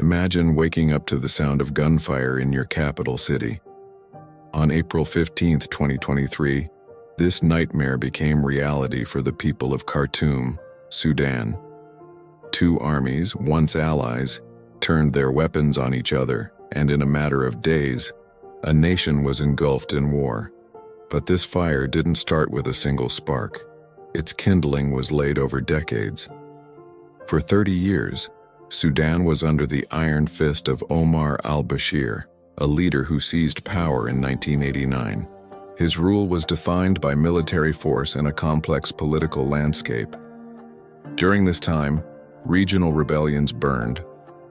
Imagine waking up to the sound of gunfire in your capital city. On April 15, 2023, this nightmare became reality for the people of Khartoum, Sudan. Two armies, once allies, turned their weapons on each other, and in a matter of days, a nation was engulfed in war. But this fire didn't start with a single spark. Its kindling was laid over decades. For 30 years, Sudan was under the iron fist of Omar al-Bashir, a leader who seized power in 1989. His rule was defined by military force and a complex political landscape. During this time, regional rebellions burned,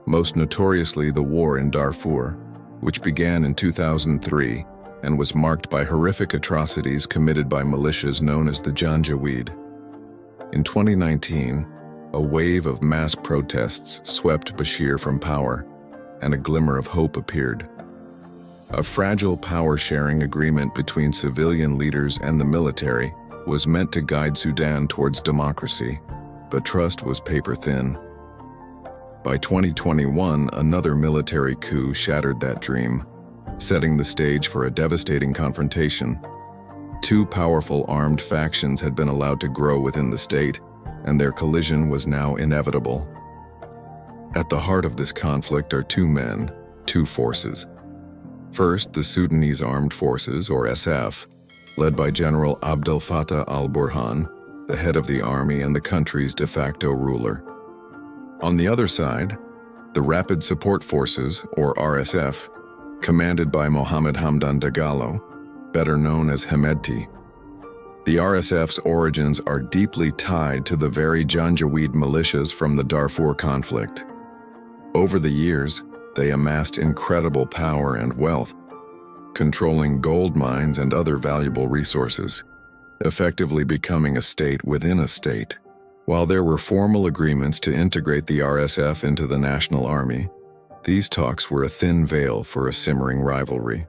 most notoriously the war in Darfur, which began in 2003 and was marked by horrific atrocities committed by militias known as the Janjaweed. In 2019, a wave of mass protests swept Bashir from power, and a glimmer of hope appeared. A fragile power-sharing agreement between civilian leaders and the military was meant to guide Sudan towards democracy, but trust was paper-thin. By 2021, another military coup shattered that dream, setting the stage for a devastating confrontation. Two powerful armed factions had been allowed to grow within the state, and their collision was now inevitable. At the heart of this conflict are two men, two forces. First, the Sudanese Armed Forces, or SF, led by General Abdel Fattah al-Burhan, the head of the army and the country's de facto ruler. On the other side, the Rapid Support Forces, or RSF, commanded by Mohammed Hamdan Dagalo, better known as Hemedti. The RSF's origins are deeply tied to the very Janjaweed militias from the Darfur conflict. Over the years, they amassed incredible power and wealth, controlling gold mines and other valuable resources, effectively becoming a state within a state. While there were formal agreements to integrate the RSF into the national army, these talks were a thin veil for a simmering rivalry.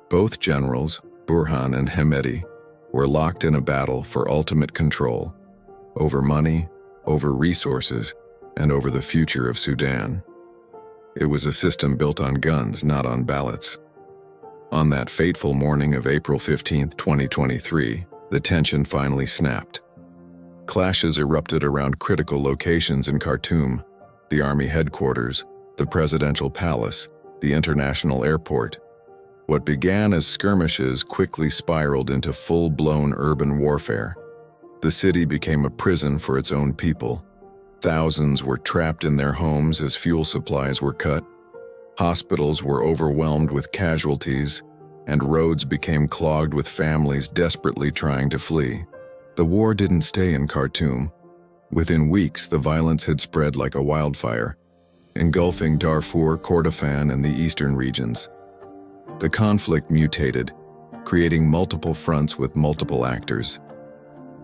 Both generals, Burhan and Hemedti, were locked in a battle for ultimate control over money, over resources, and over the future of Sudan. It was a system built on guns, not on ballots. On that fateful morning of April 15, 2023, the tension finally snapped. Clashes erupted around critical locations in Khartoum, the army headquarters, the presidential palace, the international airport. What began as skirmishes quickly spiraled into full-blown urban warfare. The city became a prison for its own people. Thousands were trapped in their homes as fuel supplies were cut. Hospitals were overwhelmed with casualties, and roads became clogged with families desperately trying to flee. The war didn't stay in Khartoum. Within weeks, the violence had spread like a wildfire, engulfing Darfur, Kordofan, and the eastern regions. The conflict mutated, creating multiple fronts with multiple actors.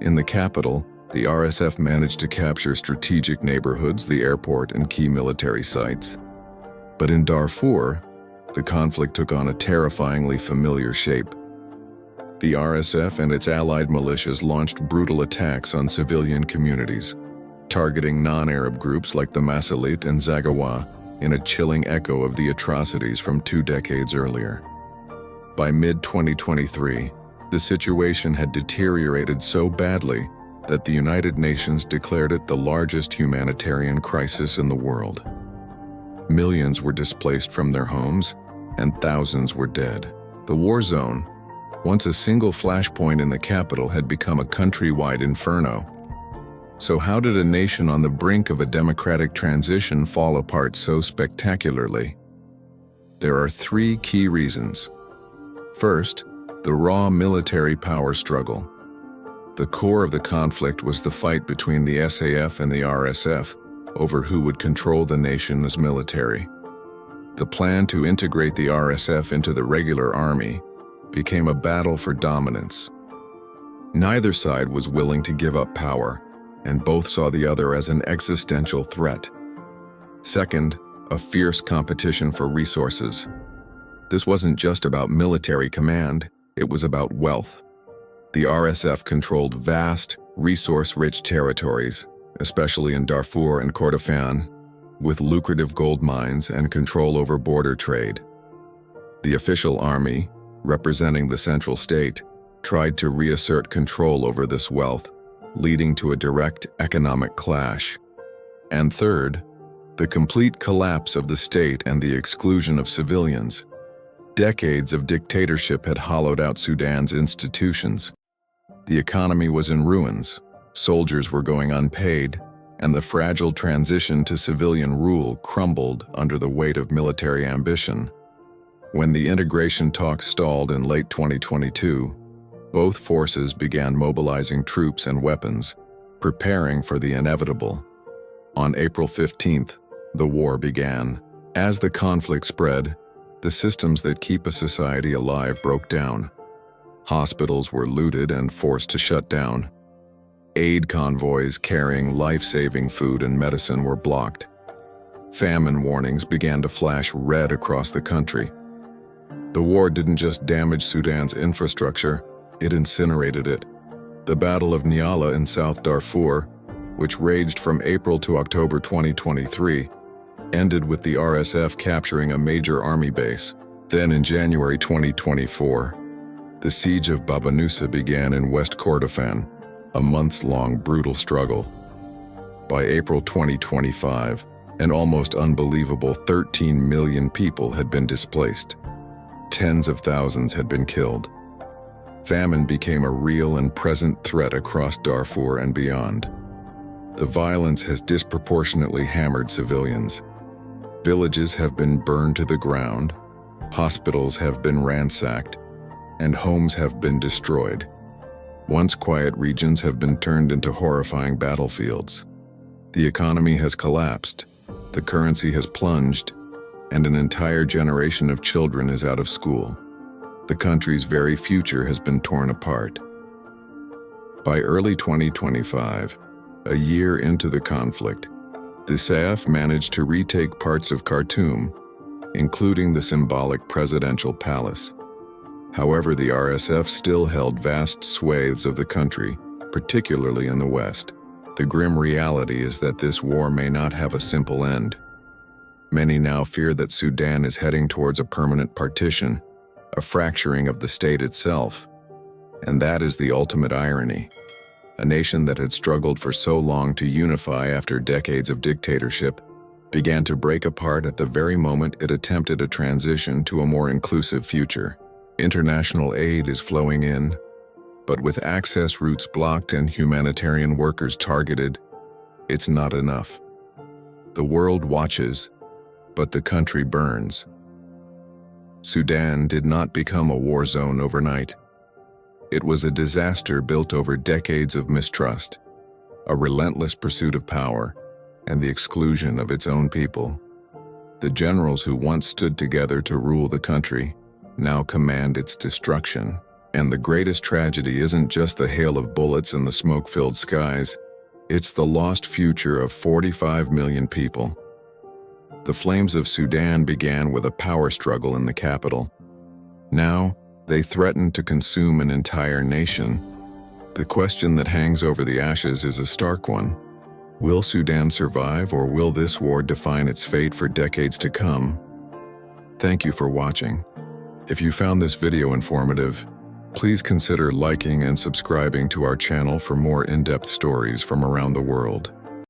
In the capital, the RSF managed to capture strategic neighborhoods, the airport, and key military sites. But in Darfur, the conflict took on a terrifyingly familiar shape. The RSF and its allied militias launched brutal attacks on civilian communities, targeting non-Arab groups like the Masalit and Zagawa, in a chilling echo of the atrocities from 2 decades earlier. By mid-2023, the situation had deteriorated so badly that the United Nations declared it the largest humanitarian crisis in the world. Millions were displaced from their homes, and thousands were dead. The war zone, once a single flashpoint in the capital, had become a countrywide inferno. So how did a nation on the brink of a democratic transition fall apart so spectacularly? There are 3 key reasons. First, the raw military power struggle. The core of the conflict was the fight between the SAF and the RSF over who would control the nation's military. The plan to integrate the RSF into the regular army became a battle for dominance. Neither side was willing to give up power, and both saw the other as an existential threat. Second, a fierce competition for resources. This wasn't just about military command, it was about wealth. The RSF controlled vast, resource-rich territories, especially in Darfur and Kordofan, with lucrative gold mines and control over border trade. The official army, representing the central state, tried to reassert control over this wealth, leading to a direct economic clash. And third, the complete collapse of the state and the exclusion of civilians. Decades of dictatorship had hollowed out Sudan's institutions. The economy was in ruins, soldiers were going unpaid, and the fragile transition to civilian rule crumbled under the weight of military ambition. When the integration talks stalled in late 2022, both forces began mobilizing troops and weapons, preparing for the inevitable. On April 15th, the war began. As the conflict spread, the systems that keep a society alive broke down. Hospitals were looted and forced to shut down. Aid convoys carrying life-saving food and medicine were blocked. Famine warnings began to flash red across the country. The war didn't just damage Sudan's infrastructure, it incinerated it. The Battle of Nyala in South Darfur, which raged from April to October 2023, ended with the RSF capturing a major army base. Then in January 2024, the siege of Baba Nusa began in West Kordofan, a months-long brutal struggle. By April 2025, an almost unbelievable 13 million people had been displaced. Tens of thousands had been killed. Famine became a real and present threat across Darfur and beyond. The violence has disproportionately hammered civilians. Villages have been burned to the ground, hospitals have been ransacked, and homes have been destroyed. Once quiet regions have been turned into horrifying battlefields. The economy has collapsed, the currency has plunged, and an entire generation of children is out of school. The country's very future has been torn apart. By early 2025, a year into the conflict, the SAF managed to retake parts of Khartoum, including the symbolic presidential palace. However, the RSF still held vast swathes of the country, particularly in the west. The grim reality is that this war may not have a simple end. Many now fear that Sudan is heading towards a permanent partition, a fracturing of the state itself. And that is the ultimate irony. A nation that had struggled for so long to unify after decades of dictatorship began to break apart at the very moment it attempted a transition to a more inclusive future. International aid is flowing in, but with access routes blocked and humanitarian workers targeted, it's not enough. The world watches, but the country burns. Sudan did not become a war zone overnight. It was a disaster built over decades of mistrust, a relentless pursuit of power, and the exclusion of its own people. The generals who once stood together to rule the country now command its destruction. And the greatest tragedy isn't just the hail of bullets and the smoke-filled skies, it's the lost future of 45 million people. The flames of Sudan began with a power struggle in the capital. Now, they threaten to consume an entire nation. The question that hangs over the ashes is a stark one. Will Sudan survive, or will this war define its fate for decades to come? Thank you for watching. If you found this video informative, please consider liking and subscribing to our channel for more in-depth stories from around the world.